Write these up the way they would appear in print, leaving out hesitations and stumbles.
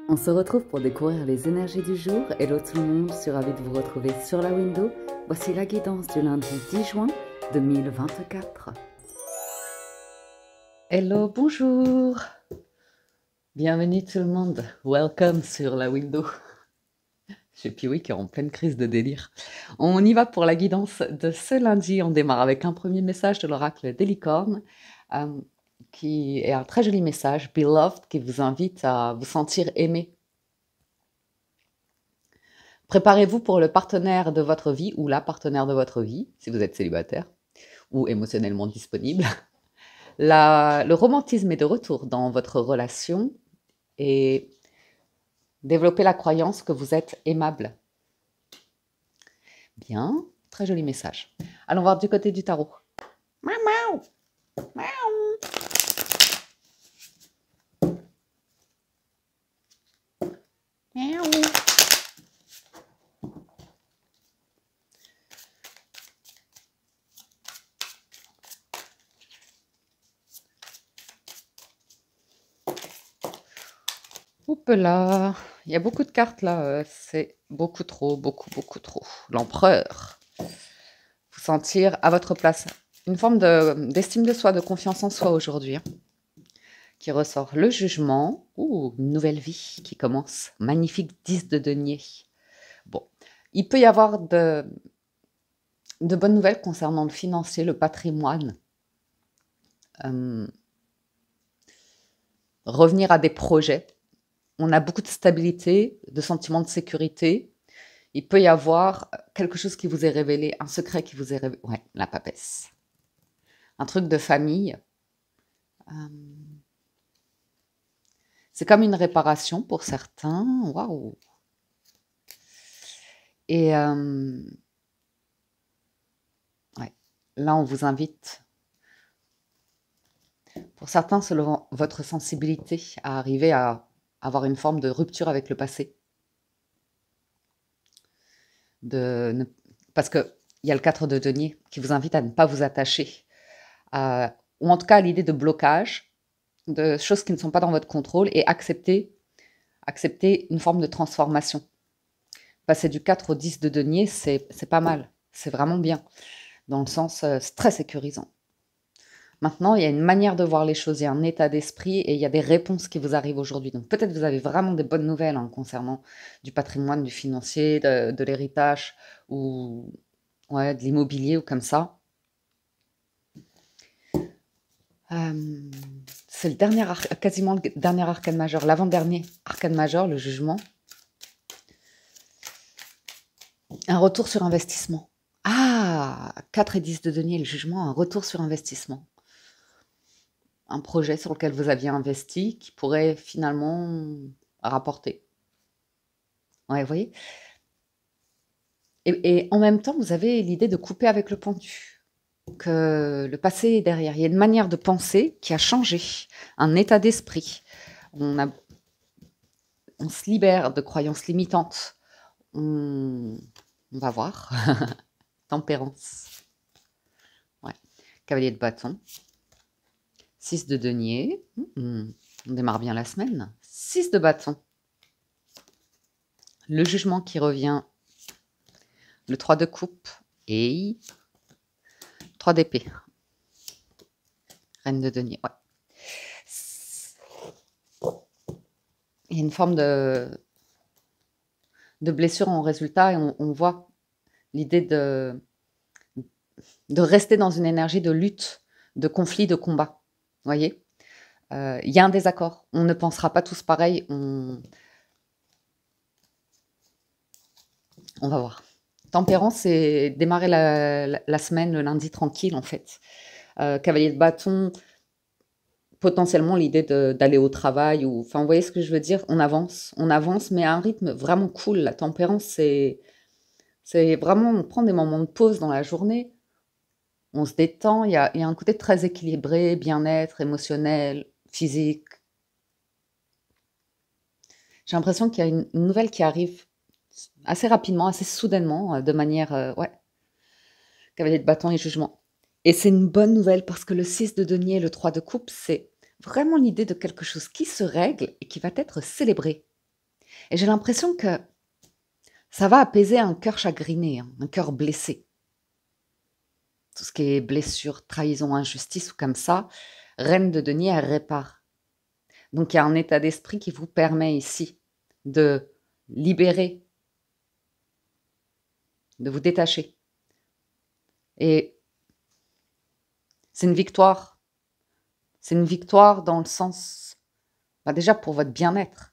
On se retrouve pour découvrir les énergies du jour. Hello tout le monde, je suis ravie de vous retrouver sur la window. Voici la guidance du lundi 10 juin 2024. Hello, bonjour. Bienvenue tout le monde. Welcome sur la window. Chez Piwi qui est en pleine crise de délire. On y va pour la guidance de ce lundi. On démarre avec un premier message de l'oracle des licornes. Qui est un très joli message, Beloved, qui vous invite à vous sentir aimé. Préparez-vous pour le partenaire de votre vie ou la partenaire de votre vie, si vous êtes célibataire ou émotionnellement disponible. Le romantisme est de retour dans votre relation et développez la croyance que vous êtes aimable. Bien, très joli message. Allons voir du côté du tarot. Miaou, miaou. Miaou. Miaou. Oups là, il y a beaucoup de cartes là, c'est beaucoup trop, beaucoup trop. L'empereur. Vous sentir à votre place. Une forme d'estime de soi, de confiance en soi aujourd'hui. Qui ressort le jugement. Ouh, une nouvelle vie qui commence. Magnifique 10 de denier. Bon, il peut y avoir de bonnes nouvelles concernant le financier, le patrimoine. Revenir à des projets. On a beaucoup de stabilité, de sentiment de sécurité. Il peut y avoir quelque chose qui vous est révélé, un secret qui vous est révélé. Ouais, la papesse. Un truc de famille. C'est comme une réparation pour certains. Waouh! Et ouais, là, on vous invite, pour certains, selon votre sensibilité, à arriver à avoir une forme de rupture avec le passé. Parce qu'il y a le 4 de denier qui vous invite à ne pas vous attacher, ou en tout cas à l'idée de blocage, de choses qui ne sont pas dans votre contrôle, et accepter une forme de transformation. Passer du 4 au 10 de denier, c'est pas mal, c'est vraiment bien, dans le sens c'est très sécurisant. Maintenant, il y a une manière de voir les choses, il y a un état d'esprit et il y a des réponses qui vous arrivent aujourd'hui. Donc peut-être vous avez vraiment des bonnes nouvelles concernant du patrimoine, du financier, de l'héritage ou ouais, de l'immobilier ou comme ça. C'est le dernier, quasiment le dernier arcane majeur, l'avant-dernier arcane majeur, le jugement. Un retour sur investissement. Ah, 4 et 10 de denier, le jugement, un retour sur investissement. Un projet sur lequel vous aviez investi qui pourrait finalement rapporter. Ouais, vous voyez? Et en même temps, vous avez l'idée de couper avec le pendu. Que le passé est derrière. Il y a une manière de penser qui a changé, un état d'esprit. On se libère de croyances limitantes. On va voir. Tempérance. Ouais. Cavalier de bâton. 6 de denier. On démarre bien la semaine. 6 de bâton. Le jugement qui revient. Le 3 de coupe. Et 3 d'épée. Reine de denier. Ouais. Il y a une forme de blessure en résultat et on voit l'idée de rester dans une énergie de lutte, de conflit, de combat. Vous voyez, il y a un désaccord. On ne pensera pas tous pareil. On va voir. Tempérance, c'est démarrer la semaine, le lundi tranquille en fait. Cavalier de bâton, potentiellement l'idée d'aller au travail. Enfin, vous voyez ce que je veux dire? On avance, mais à un rythme vraiment cool. La tempérance, c'est vraiment, on prend des moments de pause dans la journée. On se détend, il y a un côté très équilibré, bien-être, émotionnel, physique. J'ai l'impression qu'il y a une nouvelle qui arrive assez rapidement, assez soudainement, de manière... ouais. Cavalier de bâton et jugement. Et c'est une bonne nouvelle parce que le 6 de denier et le 3 de coupe, c'est vraiment l'idée de quelque chose qui se règle et qui va être célébré. Et j'ai l'impression que ça va apaiser un cœur chagriné, hein, un cœur blessé. Tout ce qui est blessure, trahison, injustice ou comme ça, reine de denier, elle répare. Donc il y a un état d'esprit qui vous permet ici de libérer, de vous détacher. Et c'est une victoire. C'est une victoire dans le sens, déjà pour votre bien-être.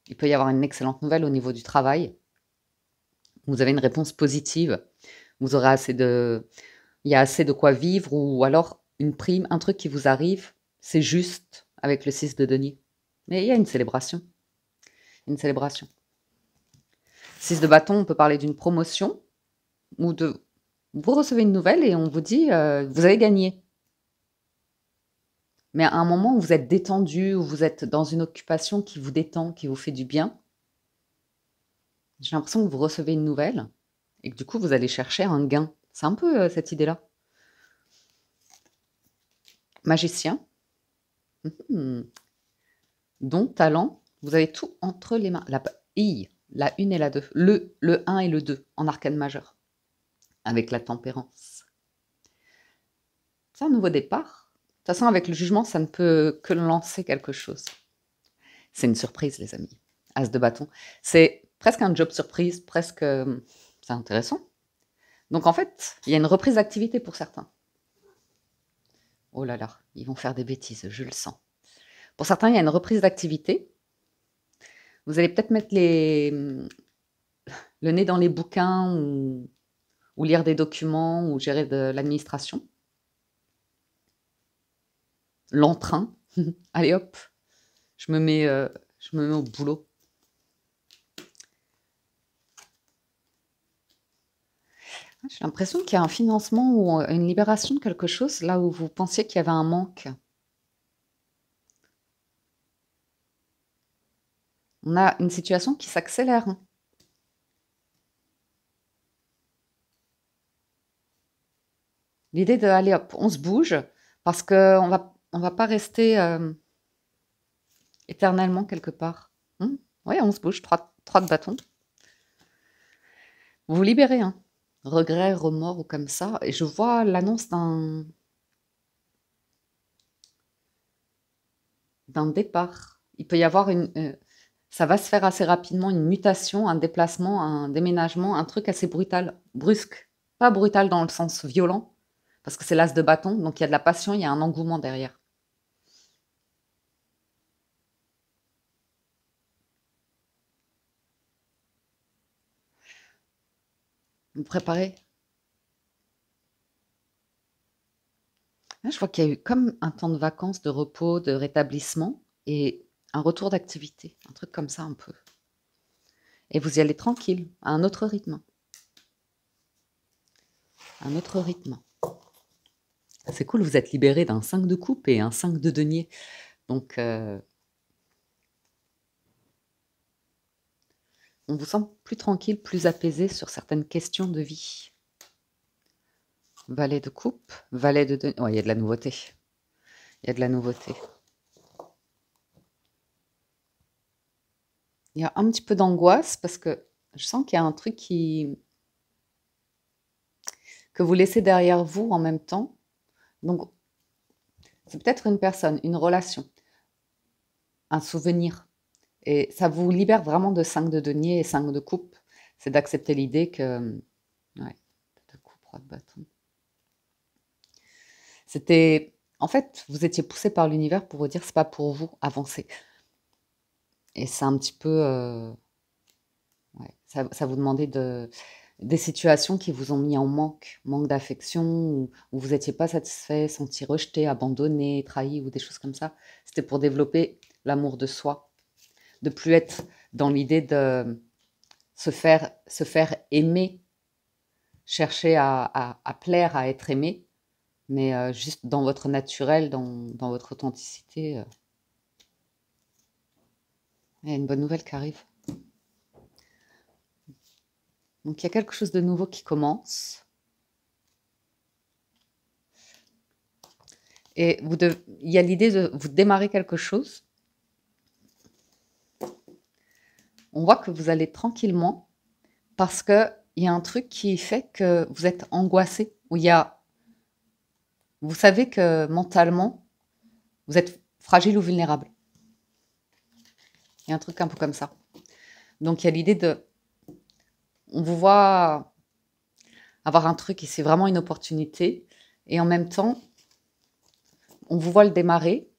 Il peut y avoir une excellente nouvelle au niveau du travail. Vous avez une réponse positive. Vous aurez il y a assez de quoi vivre, ou alors une prime, un truc qui vous arrive, c'est juste avec le 6 de denier. Mais il y a une célébration. Une célébration. 6 de bâton, on peut parler d'une promotion ou de... Vous recevez une nouvelle et on vous dit, vous avez gagné. Mais à un moment où vous êtes détendu, où vous êtes dans une occupation qui vous détend, qui vous fait du bien, j'ai l'impression que vous recevez une nouvelle et que du coup, vous allez chercher un gain. C'est un peu cette idée-là. Magicien. Don, talent. Vous avez tout entre les mains. La 1 et la 2. Le 1 et le 2 en arcane majeur. Avec la tempérance. C'est un nouveau départ. De toute façon, avec le jugement, ça ne peut que lancer quelque chose. C'est une surprise, les amis. As de bâton. C'est presque un job surprise, presque... c'est intéressant. Donc en fait, il y a une reprise d'activité pour certains. Oh là là, ils vont faire des bêtises, je le sens. Pour certains, il y a une reprise d'activité. Vous allez peut-être mettre le nez dans les bouquins ou lire des documents ou gérer de l'administration. L'entrain. Allez hop, je me mets au boulot. J'ai l'impression qu'il y a un financement ou une libération de quelque chose là où vous pensiez qu'il y avait un manque. On a une situation qui s'accélère. L'idée de aller hop, on se bouge parce qu'on va pas rester éternellement quelque part. Oui, on se bouge, 3 de bâton. Vous vous libérez, hein. Regret, remords ou comme ça. Et je vois l'annonce d'un départ. Il peut y avoir ça va se faire assez rapidement, une mutation, un déplacement, un déménagement, un truc assez brutal, brusque. Pas brutal dans le sens violent, parce que c'est l'as de bâton, donc il y a de la passion, il y a un engouement derrière. Vous préparez. Là, je vois qu'il y a eu comme un temps de vacances, de repos, de rétablissement et un retour d'activité, un truc comme ça un peu. Et vous y allez tranquille, à un autre rythme. Un autre rythme. C'est cool, vous êtes libéré d'un 5 de coupe et un 5 de denier. Donc, on vous sent plus tranquille, plus apaisé sur certaines questions de vie. Valet de coupe, valet de denier. Ouais, il y a de la nouveauté. Il y a de la nouveauté. Il y a un petit peu d'angoisse parce que je sens qu'il y a un truc que vous laissez derrière vous en même temps. Donc, c'est peut-être une personne, une relation, un souvenir. Et ça vous libère vraiment de 5 de denier et 5 de coupe. C'est d'accepter l'idée que... Ouais, de coupe, roi de bâton. C'était... En fait, vous étiez poussé par l'univers pour vous dire, c'est pas pour vous, avancez. Et c'est un petit peu... ouais, ça vous demandait des situations qui vous ont mis en manque d'affection, où vous n'étiez pas satisfait, senti rejeté, abandonné, trahi ou des choses comme ça. C'était pour développer l'amour de soi, de plus être dans l'idée de se faire aimer, chercher à plaire, à être aimé, mais juste dans votre naturel, dans votre authenticité. Il y a une bonne nouvelle qui arrive. Donc il y a quelque chose de nouveau qui commence. Et il y a l'idée de vous démarrer quelque chose. on voit que vous allez tranquillement parce qu'il y a un truc qui fait que vous êtes angoissé. Où vous savez que mentalement, vous êtes fragile ou vulnérable. Il y a un truc un peu comme ça. Donc il y a l'idée de... On vous voit avoir un truc et c'est vraiment une opportunité. Et en même temps, on vous voit le démarrer,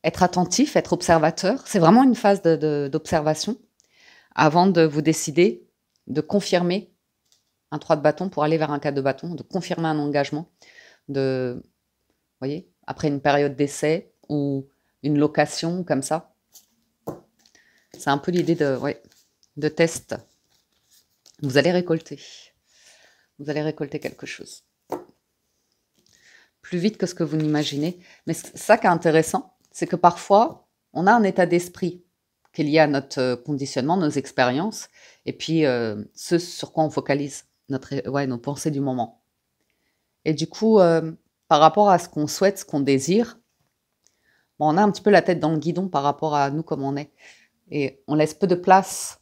être attentif, être observateur. C'est vraiment une phase d'observation avant de vous décider de confirmer un 3 de bâton pour aller vers un 4 de bâton, de confirmer un engagement, vous voyez, après une période d'essai ou une location comme ça. C'est un peu l'idée de test. Vous allez récolter. Vous allez récolter quelque chose. Plus vite que ce que vous n'imaginez. Mais ça qui est intéressant, c'est que parfois, on a un état d'esprit qui est lié à notre conditionnement, nos expériences, et puis ce sur quoi on focalise, nos pensées du moment. Et du coup, par rapport à ce qu'on souhaite, ce qu'on désire, on a un petit peu la tête dans le guidon par rapport à nous comme on est. Et on laisse peu de place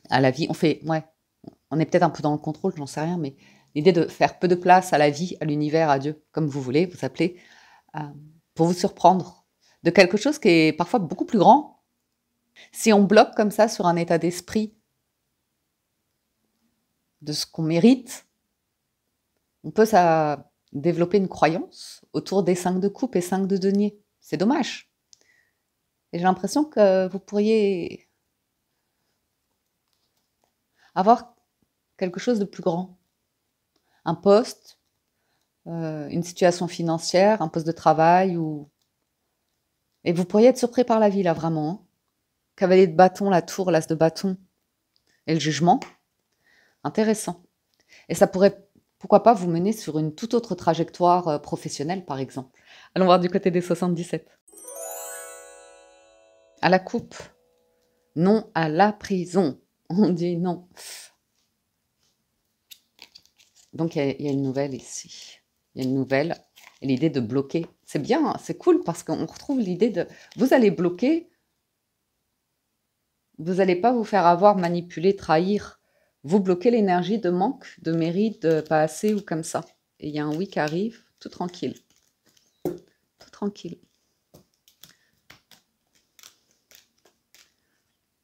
à la vie. On est peut-être un peu dans le contrôle, j'en sais rien, mais l'idée de faire peu de place à la vie, à l'univers, à Dieu, comme vous voulez, vous appelez, pour vous surprendre de quelque chose qui est parfois beaucoup plus grand. Si on bloque comme ça sur un état d'esprit de ce qu'on mérite, on peut développer une croyance autour des 5 de coupe et 5 de denier. C'est dommage. Et j'ai l'impression que vous pourriez avoir quelque chose de plus grand. Un poste, une situation financière, un poste de travail, et vous pourriez être surpris par la vie, là, vraiment. Hein. Cavalier de bâton, la tour, l'as de bâton et le jugement. Intéressant. Et ça pourrait, pourquoi pas, vous mener sur une toute autre trajectoire professionnelle, par exemple. Allons voir du côté des 77. À la coupe. Non à la prison. On dit non. Donc, il y a une nouvelle ici. Il y a une nouvelle. Et l'idée de bloquer. C'est bien, hein, c'est cool parce qu'on retrouve l'idée de... Vous allez bloquer. Vous n'allez pas vous faire avoir, manipuler, trahir. Vous bloquez l'énergie de manque, de mérite, de pas assez ou comme ça. Et il y a un oui qui arrive, tout tranquille. Tout tranquille.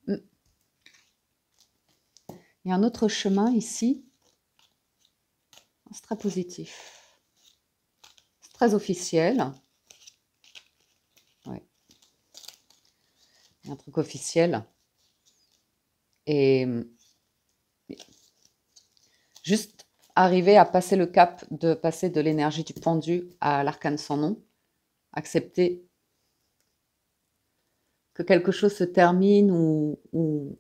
Il y a un autre chemin ici. C'est très positif. C'est très officiel. Ouais. Il y a un truc officiel. Et juste arriver à passer le cap de passer de l'énergie du pendu à l'arcane sans nom. Accepter que quelque chose se termine ou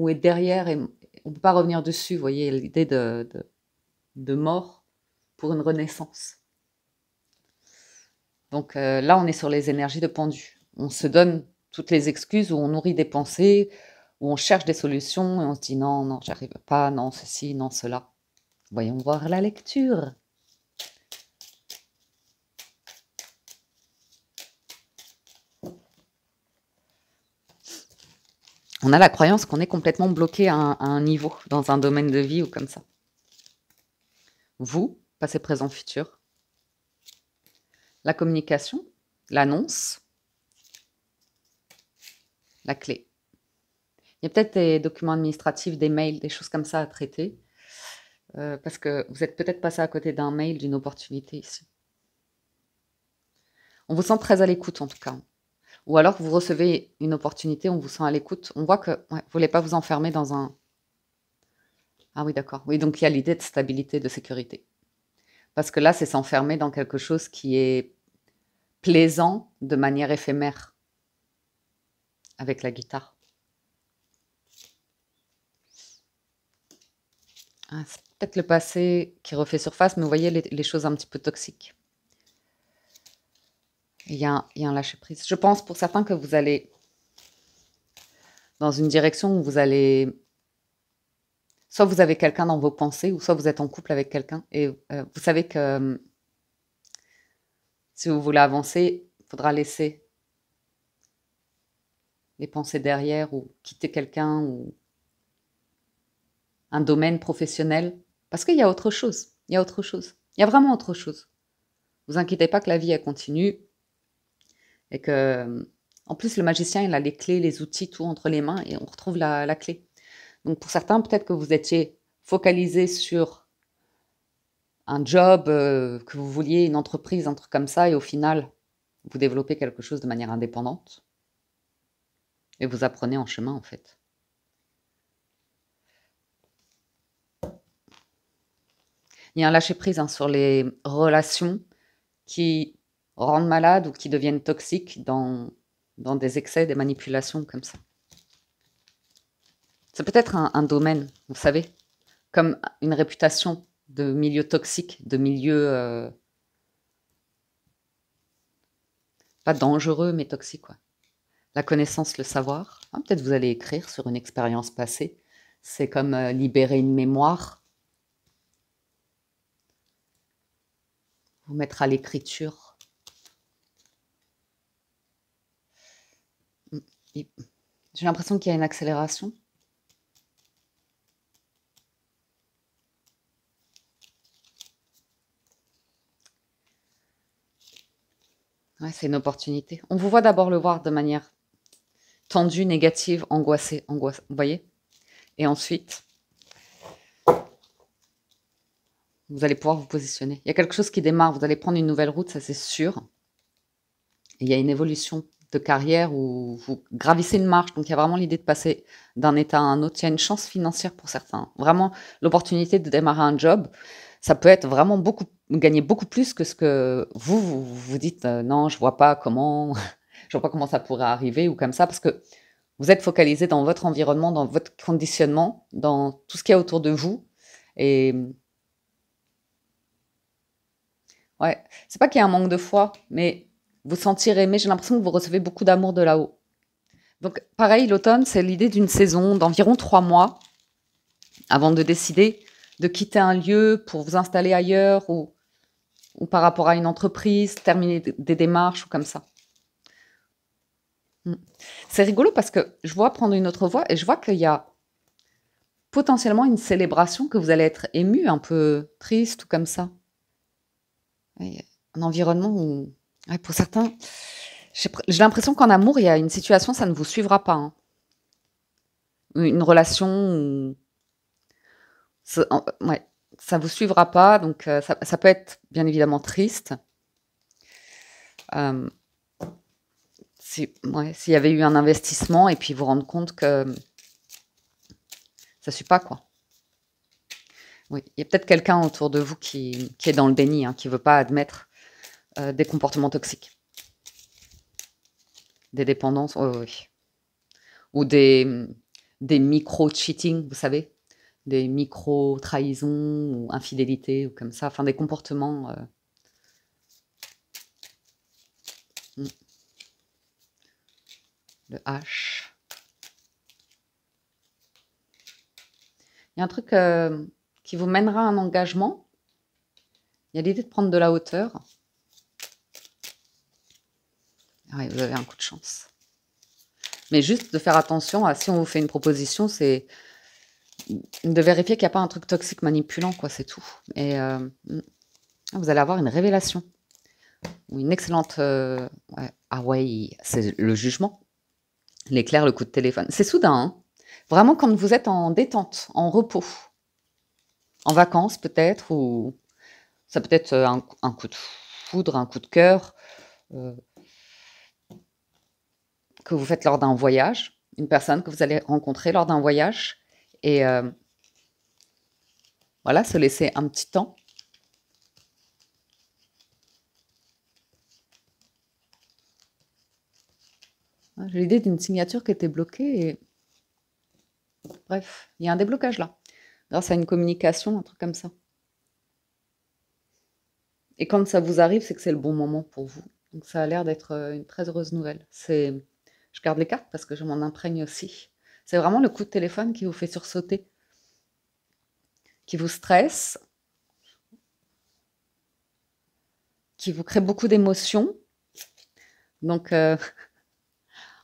est derrière et on ne peut pas revenir dessus. Vous voyez, l'idée de mort pour une renaissance. Donc là, on est sur les énergies de pendu. On se donne toutes les excuses où on nourrit des pensées, où on cherche des solutions et on se dit non, non, j'arrive pas, non, ceci, non, cela. Voyons voir la lecture. On a la croyance qu'on est complètement bloqué à un niveau, dans un domaine de vie ou comme ça. Vous, passé, présent, futur. La communication, l'annonce, la clé. Il y a peut-être des documents administratifs, des mails, des choses comme ça à traiter. Parce que vous êtes peut-être passé à côté d'un mail, d'une opportunité ici. On vous sent très à l'écoute en tout cas. Ou alors vous recevez une opportunité, on vous sent à l'écoute. On voit que vous ne voulez pas vous enfermer dans un... Ah oui, d'accord. Oui, donc il y a l'idée de stabilité, de sécurité. Parce que là, c'est s'enfermer dans quelque chose qui est plaisant de manière éphémère avec la guitare. Ah, c'est peut-être le passé qui refait surface, mais vous voyez les choses un petit peu toxiques. Il y a un lâcher-prise. Je pense pour certains que vous allez dans une direction où vous allez... Soit vous avez quelqu'un dans vos pensées, ou soit vous êtes en couple avec quelqu'un. Et vous savez que si vous voulez avancer, il faudra laisser les pensées derrière ou quitter quelqu'un ou un domaine professionnel. Parce qu'il y a autre chose. Il y a autre chose. Il y a vraiment autre chose. Vous inquiétez pas que la vie, elle continue et que, en plus, le magicien, il a les clés, les outils, tout entre les mains et on retrouve la clé. Donc, pour certains, peut-être que vous étiez focalisé sur un job, que vous vouliez, une entreprise, un truc comme ça, et au final, vous développez quelque chose de manière indépendante et vous apprenez en chemin, en fait. Il y a un lâcher-prise hein, sur les relations qui rendent malades ou qui deviennent toxiques dans des excès, des manipulations comme ça. C'est peut-être un domaine, vous savez, comme une réputation de milieu toxique, de milieu pas dangereux mais toxique. Quoi. La connaissance, le savoir. Ah, peut-être vous allez écrire sur une expérience passée. C'est comme libérer une mémoire, vous mettre à l'écriture. J'ai l'impression qu'il y a une accélération. Ouais, c'est une opportunité. On vous voit d'abord le voir de manière tendue, négative, angoissée, vous voyez. Et ensuite, vous allez pouvoir vous positionner. Il y a quelque chose qui démarre, vous allez prendre une nouvelle route, ça c'est sûr. Et il y a une évolution de carrière où vous gravissez une marche, donc il y a vraiment l'idée de passer d'un état à un autre. Il y a une chance financière pour certains. Vraiment, l'opportunité de démarrer un job, ça peut être vraiment gagner beaucoup plus que ce que vous dites, non, je vois pas comment, je vois pas comment ça pourrait arriver ou comme ça, parce que vous êtes focalisé dans votre environnement, dans votre conditionnement, dans tout ce qu'il y a autour de vous. Et ouais, c'est pas qu'il y a un manque de foi, mais vous sentir aimé. J'ai l'impression que vous recevez beaucoup d'amour de là-haut. Donc, pareil, l'automne, c'est l'idée d'une saison d'environ 3 mois avant de décider de quitter un lieu pour vous installer ailleurs ou par rapport à une entreprise, terminer des démarches ou comme ça. C'est rigolo parce que je vois prendre une autre voie et je vois qu'il y a potentiellement une célébration, que vous allez être ému, un peu triste ou comme ça. Et un environnement où, ouais, pour certains, j'ai l'impression qu'en amour, il y a une situation, ça ne vous suivra pas. Hein. Une relation où ouais, ça vous suivra pas, donc ça peut être bien évidemment triste. Euh, ouais, s'il y avait eu un investissement et puis vous rendre compte que ça suit pas, quoi. Oui, il y a peut-être quelqu'un autour de vous qui est dans le déni, hein, qui veut pas admettre des comportements toxiques, des dépendances, oui. Ou des micro-cheating, vous savez, des micro-trahisons ou infidélités ou comme ça, enfin des comportements. Le H. Il y a un truc qui vous mènera à un engagement. Il y a l'idée de prendre de la hauteur. Ah oui, vous avez un coup de chance. Mais juste de faire attention à si on vous fait une proposition, c'est de vérifier qu'il n'y a pas un truc toxique manipulant, quoi, c'est tout. Et vous allez avoir une révélation. Ou une excellente... ouais. Ah ouais, c'est le jugement. L'éclair, le coup de téléphone. C'est soudain, hein. Vraiment quand vous êtes en détente, en repos. En vacances peut-être, ou ça peut être un coup de foudre, un coup de cœur. Que vous faites lors d'un voyage, une personne que vous allez rencontrer lors d'un voyage, et voilà, se laisser un petit temps. J'ai l'idée d'une signature qui était bloquée, et bref, il y a un déblocage là, grâce à une communication, un truc comme ça. Et quand ça vous arrive, c'est que c'est le bon moment pour vous. Donc ça a l'air d'être une très heureuse nouvelle. Je garde les cartes parce que je m'en imprègne aussi. C'est vraiment le coup de téléphone qui vous fait sursauter, qui vous stresse, qui vous crée beaucoup d'émotions. Donc,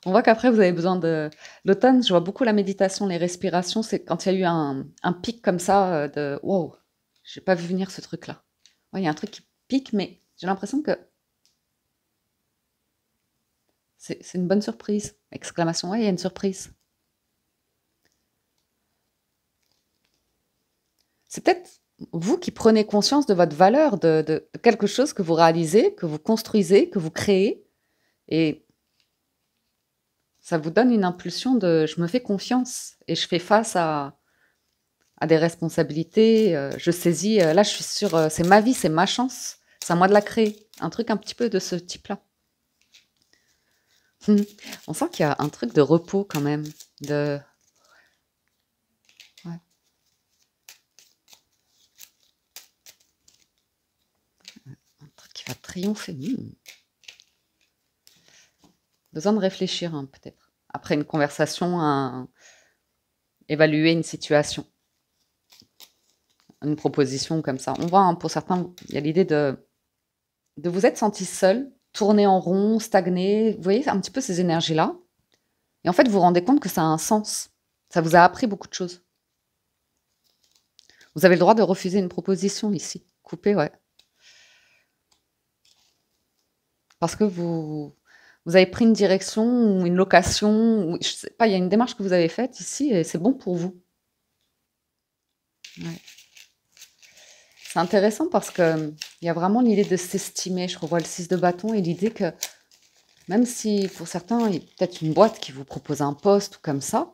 On voit qu'après, vous avez besoin de l'automne. Je vois beaucoup la méditation, les respirations. C'est quand il y a eu un pic comme ça de wow, j'ai pas vu venir ce truc-là. Ouais, il y a un truc qui pique, mais j'ai l'impression que c'est une bonne surprise. Exclamation, ouais, il y a une surprise. C'est peut-être vous qui prenez conscience de votre valeur, de quelque chose que vous réalisez, que vous construisez, que vous créez. Et ça vous donne une impulsion de je me fais confiance et je fais face à des responsabilités. Je saisis, là je suis sûre, c'est ma vie, c'est ma chance. C'est à moi de la créer. Un truc un petit peu de ce type-là. On sent qu'il y a un truc de repos quand même. De... Ouais, un truc qui va triompher. Besoin de réfléchir peut-être. Après une conversation, évaluer une situation. Une proposition comme ça. On voit, pour certains, il y a l'idée de vous être senti seul, tourner en rond, stagner. Vous voyez un petit peu ces énergies-là. Et en fait, vous vous rendez compte que ça a un sens. Ça vous a appris beaucoup de choses. Vous avez le droit de refuser une proposition ici. Couper, ouais. Parce que vous avez pris une direction ou une location. Ou, je sais pas, il y a une démarche que vous avez faite ici et c'est bon pour vous. Ouais. C'est intéressant parce qu'il y a vraiment l'idée de s'estimer. Je revois le 6 de bâton et l'idée que même si pour certains, il y a peut-être une boîte qui vous propose un poste ou comme ça,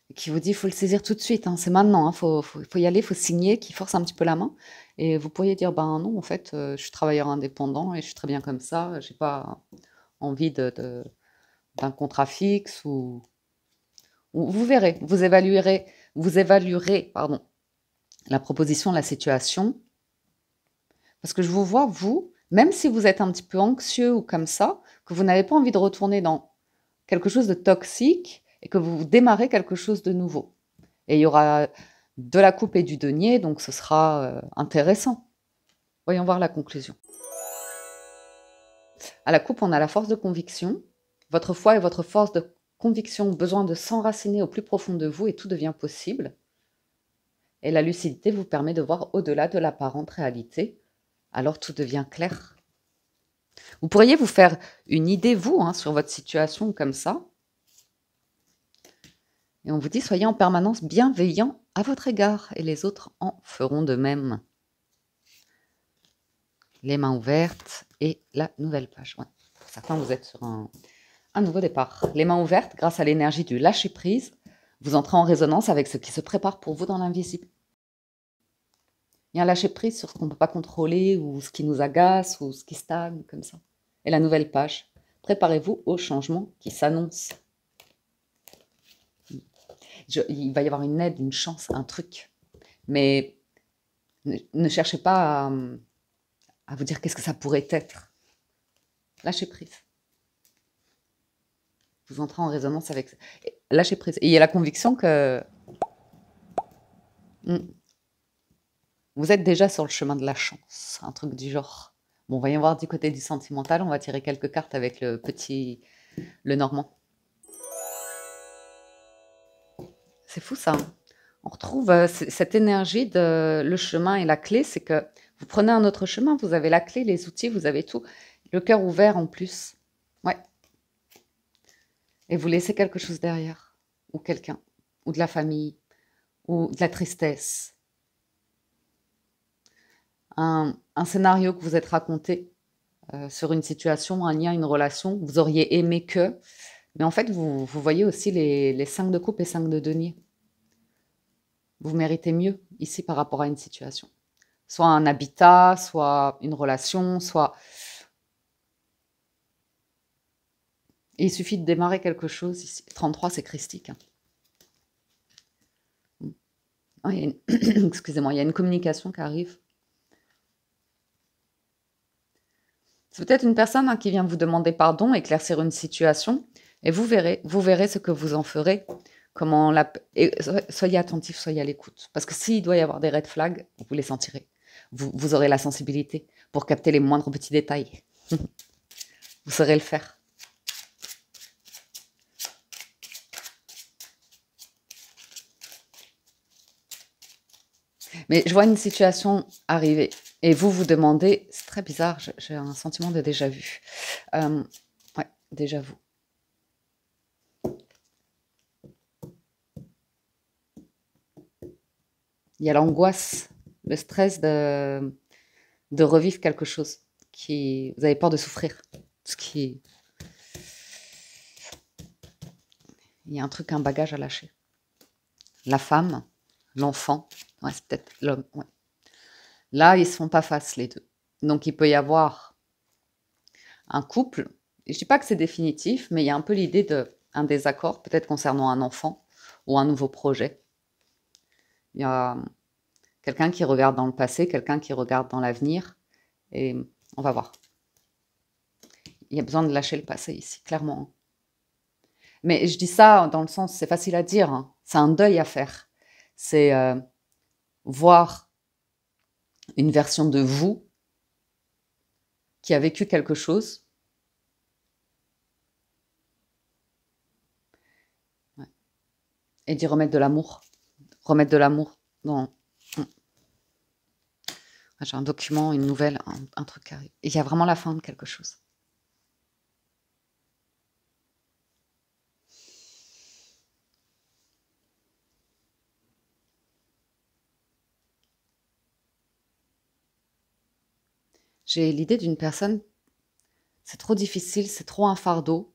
et qui vous dit il faut le saisir tout de suite, c'est maintenant, faut y aller, il faut signer, qui force un petit peu la main. Et vous pourriez dire ben non, en fait, je suis travailleur indépendant et je suis très bien comme ça, j'ai pas envie d'un contrat fixe ou vous verrez, vous évaluerez pardon, la proposition, la situation. Parce que je vous vois, vous, même si vous êtes un petit peu anxieux ou comme ça, que vous n'avez pas envie de retourner dans quelque chose de toxique et que vous démarrez quelque chose de nouveau. Et il y aura de la coupe et du denier, donc ce sera intéressant. Voyons voir la conclusion. À la coupe, on a la force de conviction. Votre foi et votre force de conviction ont besoin de s'enraciner au plus profond de vous et tout devient possible. Et la lucidité vous permet de voir au-delà de l'apparente réalité. Alors tout devient clair. Vous pourriez vous faire une idée, vous, sur votre situation comme ça. Et on vous dit, soyez en permanence bienveillant à votre égard et les autres en feront de même. Les mains ouvertes et la nouvelle page. Ouais. Pour certains, vous êtes sur un nouveau départ. Les mains ouvertes, grâce à l'énergie du lâcher-prise, vous entrez en résonance avec ce qui se prépare pour vous dans l'invisible. Il y a un lâcher-prise sur ce qu'on ne peut pas contrôler ou ce qui nous agace ou ce qui stagne, comme ça. Et la nouvelle page, préparez-vous au changement qui s'annonce. Il va y avoir une aide, une chance, un truc. Mais ne cherchez pas à vous dire qu'est-ce que ça pourrait être. Lâchez prise. Vous entrez en résonance avec ça. Lâchez prise. Et il y a la conviction que vous êtes déjà sur le chemin de la chance. Un truc du genre. Bon, voyons voir du côté du sentimental. On va tirer quelques cartes avec le normand. C'est fou ça. On retrouve cette énergie de le chemin et la clé. C'est que vous prenez un autre chemin. Vous avez la clé, les outils, vous avez tout. Le cœur ouvert en plus. Ouais. Et vous laissez quelque chose derrière. Ou quelqu'un. Ou de la famille. Ou de la tristesse. Un scénario que vous êtes raconté sur une situation, un lien, une relation. Vous auriez aimé que... Mais en fait, vous voyez aussi les 5 de coupe et 5 de denier. Vous méritez mieux ici par rapport à une situation. Soit un habitat, soit une relation, soit... Et il suffit de démarrer quelque chose ici. 33, c'est christique. Oh, excusez-moi, il y a une communication qui arrive. C'est peut-être une personne qui vient vous demander pardon, éclaircir une situation, et vous verrez ce que vous en ferez. Et soyez attentif, soyez à l'écoute. Parce que s'il doit y avoir des red flags, vous les sentirez. Vous aurez la sensibilité pour capter les moindres petits détails. Vous saurez le faire. Mais je vois une situation arriver et vous vous demandez, c'est très bizarre, j'ai un sentiment de déjà vu. Ouais, déjà vu. Il y a l'angoisse, le stress de revivre quelque chose qui vous avez peur de souffrir. Ce qui il y a un truc, un bagage à lâcher. La femme, l'enfant, ouais, c'est peut-être l'homme, ouais. Là, ils se font pas face les deux. Donc il peut y avoir un couple, et je dis pas que c'est définitif, mais il y a un peu l'idée d'un désaccord, peut-être concernant un enfant ou un nouveau projet. Il y a quelqu'un qui regarde dans le passé, quelqu'un qui regarde dans l'avenir, et on va voir. Il y a besoin de lâcher le passé ici, clairement. Mais je dis ça dans le sens, c'est facile à dire, hein. C'est un deuil à faire. C'est voir une version de vous qui a vécu quelque chose. Ouais. Et d'y remettre de l'amour. Remettre de l'amour dans... J'ai un document, une nouvelle, un truc qui arrive. Et il y a vraiment la fin de quelque chose. J'ai l'idée d'une personne, c'est trop difficile, c'est trop un fardeau.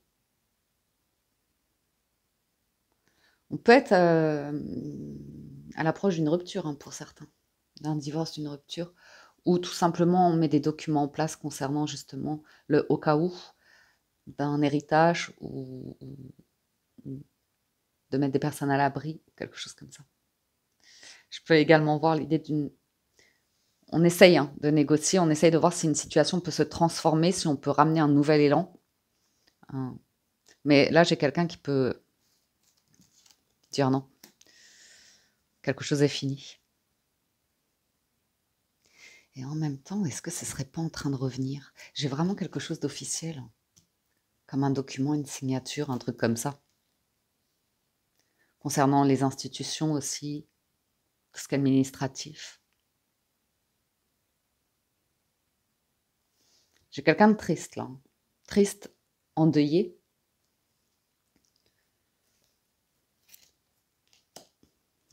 On peut être à l'approche d'une rupture, hein, pour certains, d'un divorce, d'une rupture, ou tout simplement on met des documents en place concernant justement le au cas où d'un héritage ou de mettre des personnes à l'abri, quelque chose comme ça. Je peux également voir l'idée d'une... On essaye, hein, de négocier, on essaye de voir si une situation peut se transformer, si on peut ramener un nouvel élan. Hein. Mais là, j'ai quelqu'un qui peut dire non. Quelque chose est fini. Et en même temps, est-ce que ce serait pas en train de revenir? J'ai vraiment quelque chose d'officiel, hein, comme un document, une signature, un truc comme ça. Concernant les institutions aussi, tout ce qui est administratif. J'ai quelqu'un de triste là, hein. Triste, endeuillé.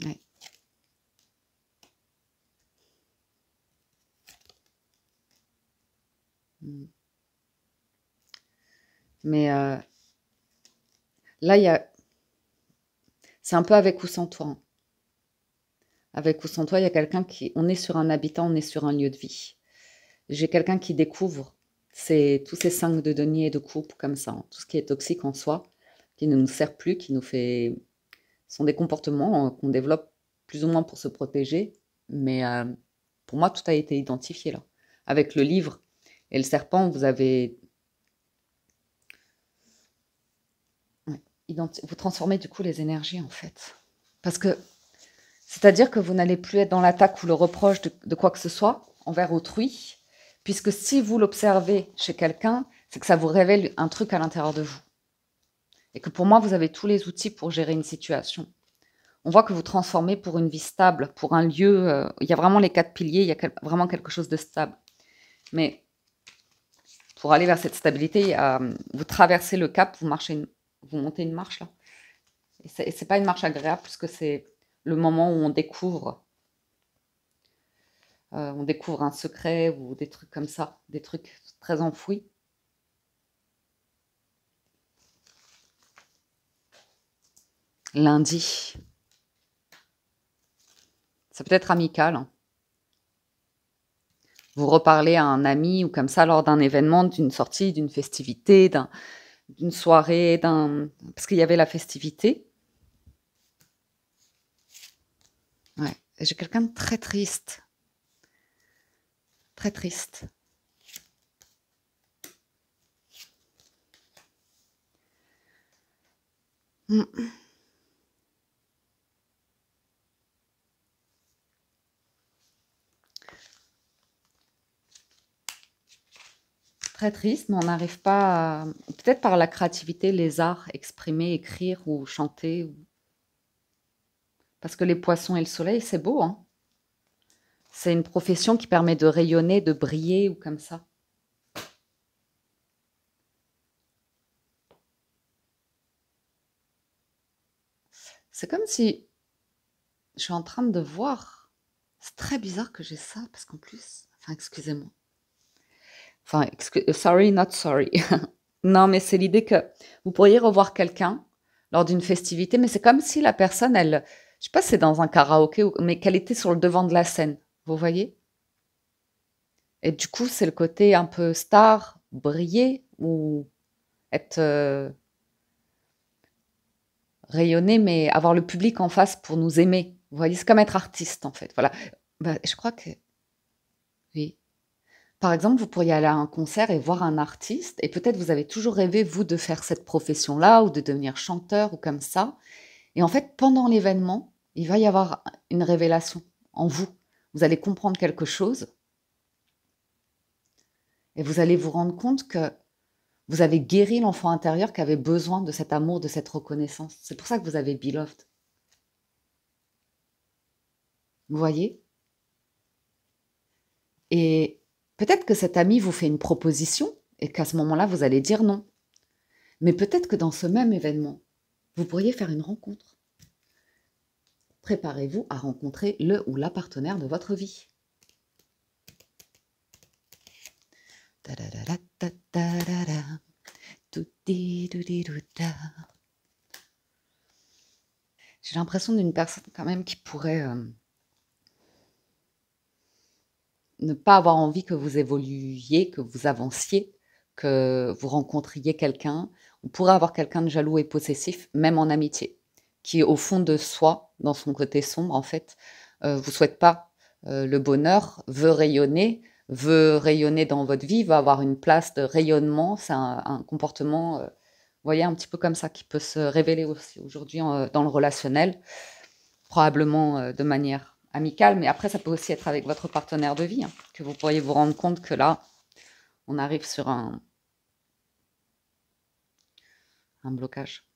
Ouais. Mm. Mais là, il y a... c'est un peu avec ou sans toi, hein. Avec ou sans toi, il y a quelqu'un qui... On est sur un habitat, on est sur un lieu de vie. J'ai quelqu'un qui découvre tous ces 5 de deniers et de coupe comme ça, hein, tout ce qui est toxique en soi, qui ne nous sert plus, qui nous fait... Ce sont des comportements qu'on développe plus ou moins pour se protéger, mais pour moi, tout a été identifié là. Avec le livre et le serpent, vous avez... Ouais, vous transformez du coup les énergies en fait. Parce que, c'est-à-dire que vous n'allez plus être dans l'attaque ou le reproche de quoi que ce soit envers autrui, puisque si vous l'observez chez quelqu'un, c'est que ça vous révèle un truc à l'intérieur de vous. Et que pour moi, vous avez tous les outils pour gérer une situation. On voit que vous transformez pour une vie stable, pour un lieu, il y a vraiment les 4 piliers, il y a vraiment quelque chose de stable. Mais pour aller vers cette stabilité, vous traversez le cap, vous montez une marche là. Et c'est pas une marche agréable, puisque c'est le moment où on découvre un secret ou des trucs comme ça, des trucs très enfouis. Lundi, ça peut être amical, hein. Vous reparlez à un ami ou comme ça lors d'un événement, d'une sortie, d'une festivité, d'une soirée, parce qu'il y avait la festivité. Ouais. J'ai quelqu'un de très triste. Très triste. Mm. Très triste, mais on n'arrive pas à... Peut-être par la créativité, les arts, exprimer, écrire ou chanter. Parce que les poissons et le soleil, c'est beau, hein. C'est une profession qui permet de rayonner, de briller ou comme ça. C'est comme si je suis en train de voir. C'est très bizarre que j'ai ça parce qu'en plus, enfin, excusez-moi. Enfin, sorry, not sorry. Non, mais c'est l'idée que vous pourriez revoir quelqu'un lors d'une festivité, mais c'est comme si la personne, elle, je sais pas si c'est dans un karaoké, mais qu'elle était sur le devant de la scène. Vous voyez? Et du coup, c'est le côté un peu star, briller ou être rayonner, mais avoir le public en face pour nous aimer. Vous voyez, c'est comme être artiste en fait. Voilà. Bah, je crois que oui. Par exemple, vous pourriez aller à un concert et voir un artiste, et peut-être vous avez toujours rêvé, vous, de faire cette profession-là, ou de devenir chanteur, ou comme ça. Et en fait, pendant l'événement, il va y avoir une révélation en vous. Vous allez comprendre quelque chose, et vous allez vous rendre compte que vous avez guéri l'enfant intérieur qui avait besoin de cet amour, de cette reconnaissance. C'est pour ça que vous avez Beloved. Vous voyez? Et peut-être que cet ami vous fait une proposition et qu'à ce moment-là, vous allez dire non. Mais peut-être que dans ce même événement, vous pourriez faire une rencontre. Préparez-vous à rencontrer le ou la partenaire de votre vie. J'ai l'impression d'une personne quand même qui pourrait ne pas avoir envie que vous évoluiez, que vous avanciez, que vous rencontriez quelqu'un. On pourrait avoir quelqu'un de jaloux et possessif, même en amitié, qui au fond de soi, dans son côté sombre en fait, vous souhaite pas le bonheur, veut rayonner dans votre vie, va avoir une place de rayonnement. C'est un comportement, vous voyez, un petit peu comme ça, qui peut se révéler aussi aujourd'hui dans le relationnel, probablement de manière amicale, mais après, ça peut aussi être avec votre partenaire de vie, hein, que vous pourriez vous rendre compte que là, on arrive sur un blocage.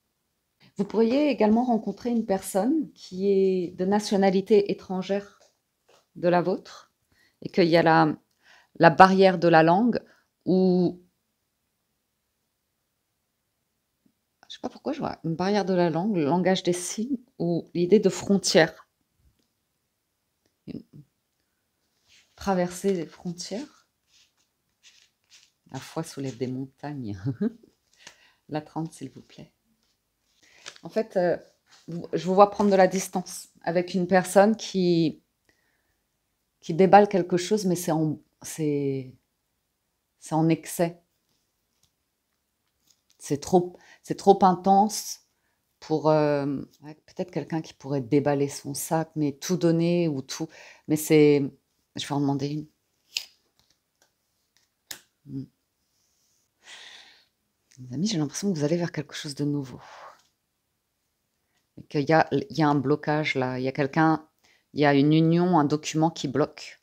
Vous pourriez également rencontrer une personne qui est de nationalité étrangère de la vôtre et qu'il y a la barrière de la langue ou je sais pas pourquoi je vois une barrière de la langue, le langage des signes ou l'idée de frontière. Traverser les frontières. La foi soulève des montagnes. La 30, s'il vous plaît. En fait, je vous vois prendre de la distance avec une personne qui déballe quelque chose, mais c'est en excès. C'est trop intense pour peut-être quelqu'un qui pourrait déballer son sac, mais tout donner ou tout. Mais c'est... Je vais en demander une. Mes amis, j'ai l'impression que vous allez vers quelque chose de nouveau. Et qu'il y a un blocage là. Il y a quelqu'un, il y a une union, un document qui bloque.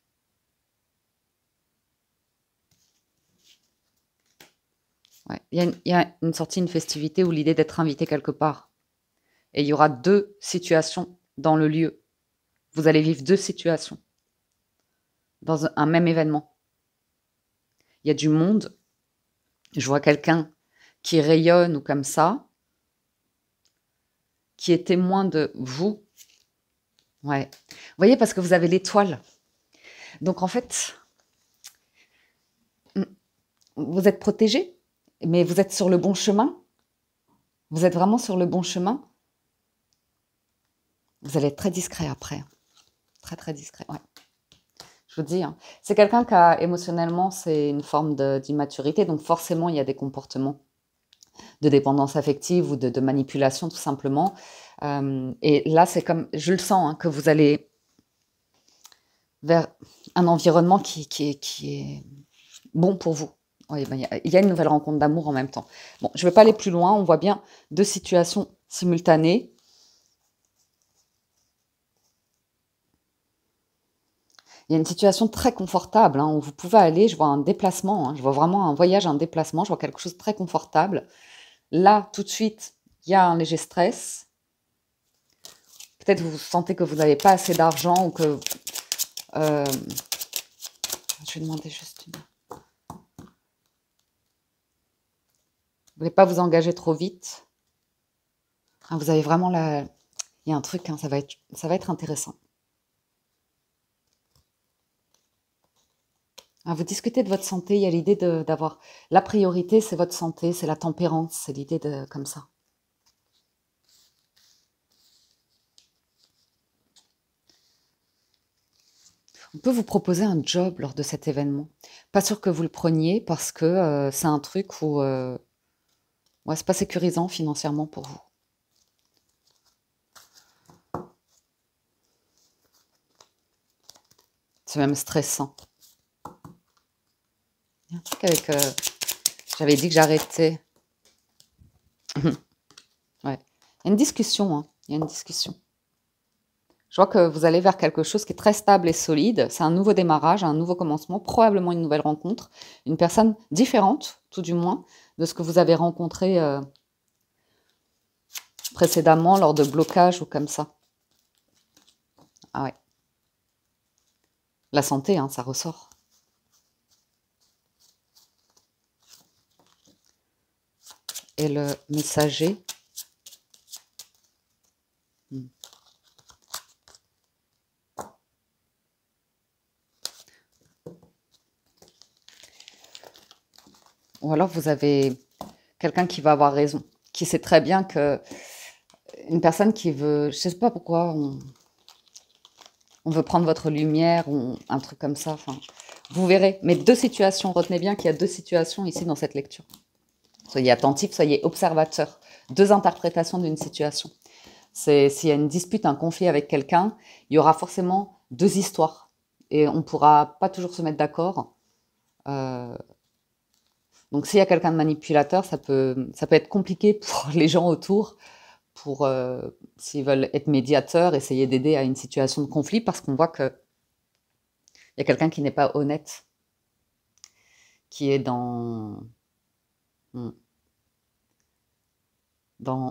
Ouais. Il y a une sortie, une festivité ou l'idée d'être invité quelque part. Et il y aura 2 situations dans le lieu. Vous allez vivre 2 situations dans un même événement. Il y a du monde. Je vois quelqu'un qui rayonne ou comme ça, qui est témoin de vous. Ouais. Vous voyez, parce que vous avez l'étoile. Donc en fait, vous êtes protégé, mais vous êtes sur le bon chemin. Vous êtes vraiment sur le bon chemin. Vous allez être très discret après. Très, très discret, ouais. Je vous dis, hein. C'est quelqu'un qui a, émotionnellement, c'est une forme d'immaturité. Donc forcément, il y a des comportements de dépendance affective ou de manipulation, tout simplement. Et là, c'est comme, je le sens, hein, que vous allez vers un environnement qui est bon pour vous. Oui, ben, il y a une nouvelle rencontre d'amour en même temps. Bon, je ne vais pas aller plus loin. On voit bien 2 situations simultanées. Il y a une situation très confortable hein, où vous pouvez aller. Je vois un déplacement. Hein, je vois vraiment un voyage, un déplacement. Je vois quelque chose de très confortable. Là, tout de suite, il y a un léger stress. Peut-être vous sentez que vous n'avez pas assez d'argent ou que Je vais demander juste une... Vous voulez pas vous engager trop vite. Ah, vous avez vraiment la... Il y a un truc, hein, ça va être intéressant. Ah, vous discutez de votre santé, il y a l'idée d'avoir... La priorité, c'est votre santé, c'est la tempérance, c'est l'idée de... comme ça. On peut vous proposer un job lors de cet événement. Pas sûr que vous le preniez parce que c'est un truc où... ouais, c'est pas sécurisant financièrement pour vous. C'est même stressant. Il y a un truc avec... j'avais dit que j'arrêtais. Ouais. Il y a une discussion, hein. Il y a une discussion. Je vois que vous allez vers quelque chose qui est très stable et solide. C'est un nouveau démarrage, un nouveau commencement, probablement une nouvelle rencontre. Une personne différente, tout du moins, de ce que vous avez rencontré précédemment lors de blocages ou comme ça. Ah ouais. La santé, hein, ça ressort. Et le messager. Ou alors vous avez quelqu'un qui va avoir raison, qui sait très bien que une personne qui veut, je sais pas pourquoi, on veut prendre votre lumière ou un truc comme ça. Enfin, vous verrez. Mais deux situations. Retenez bien qu'il y a deux situations ici dans cette lecture. Soyez attentif, soyez observateur. Deux interprétations d'une situation. S'il y a une dispute, un conflit avec quelqu'un, il y aura forcément deux histoires. Et on ne pourra pas toujours se mettre d'accord. Donc s'il y a quelqu'un de manipulateur, ça peut être compliqué pour les gens autour, pour s'ils veulent être médiateurs, essayer d'aider à une situation de conflit, parce qu'on voit qu'il y a quelqu'un qui n'est pas honnête, qui est dans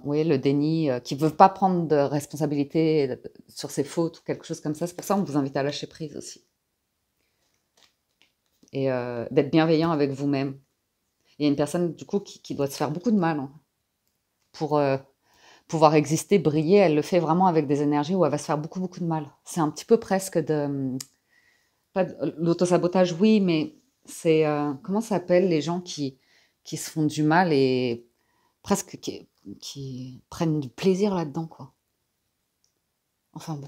oui, le déni, qui ne veut pas prendre de responsabilité sur ses fautes ou quelque chose comme ça. C'est pour ça qu'on vous invite à lâcher prise aussi. Et d'être bienveillant avec vous-même. Il y a une personne, du coup, qui doit se faire beaucoup de mal, hein, pour pouvoir exister, briller. Elle le fait vraiment avec des énergies où elle va se faire beaucoup, beaucoup de mal. C'est un petit peu presque de... Pas de l'autosabotage, oui, mais c'est... comment ça s'appelle les gens qui se font du mal et presque qui prennent du plaisir là-dedans, quoi. Enfin bon.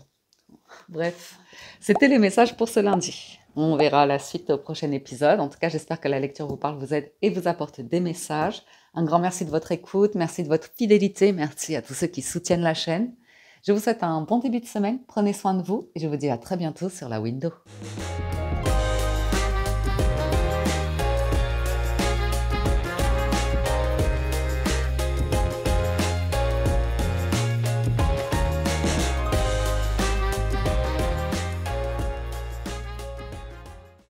Bref, c'était les messages pour ce lundi. On verra la suite au prochain épisode. En tout cas, j'espère que la lecture vous parle, vous aide et vous apporte des messages. Un grand merci de votre écoute, merci de votre fidélité, merci à tous ceux qui soutiennent la chaîne. Je vous souhaite un bon début de semaine, prenez soin de vous et je vous dis à très bientôt sur la window.